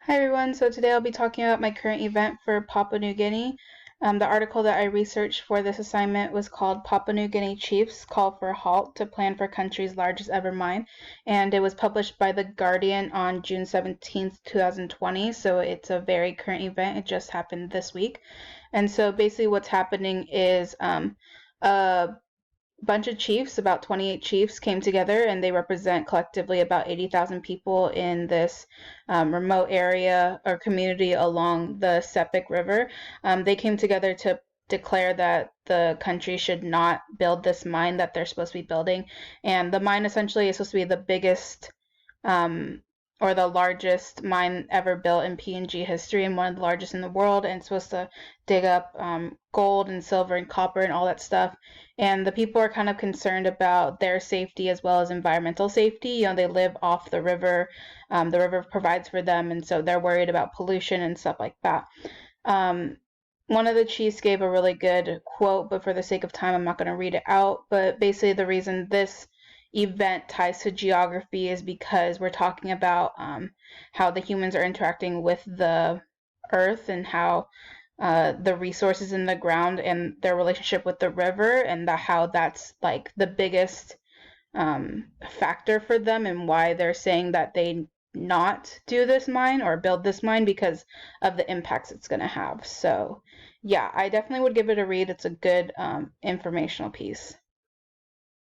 Hi everyone, so today I'll be talking about my current event for Papua New Guinea. The article that I researched for this assignment was called Papua New Guinea Chiefs Call for a Halt to Plan for Country's Largest Ever Mine, and it was published by The Guardian on June 17th, 2020, so it's a very current event. It just happened this week. And so basically what's happening is a bunch of chiefs, about 28 chiefs, came together and they represent collectively about 80,000 people in this remote area or community along the Sepik River. They came together to declare that the country should not build this mine that they're supposed to be building. And the mine essentially is supposed to be the biggest or the largest mine ever built in PNG history and one of the largest in the world, and it's supposed to dig up gold and silver and copper and all that stuff. And the people are kind of concerned about their safety as well as environmental safety. They live off the river. The river provides for them, and so they're worried about pollution and stuff like that. One of the chiefs gave a really good quote, but for the sake of time, I'm not going to read it out. But basically, the reason this event ties to geography is because we're talking about how the humans are interacting with the earth and how the resources in the ground and their relationship with the river, and how that's like the biggest factor for them and why they're saying that they not do this mine or build this mine because of the impacts it's going to have. So yeah, I definitely would give it a read. It's a good informational piece.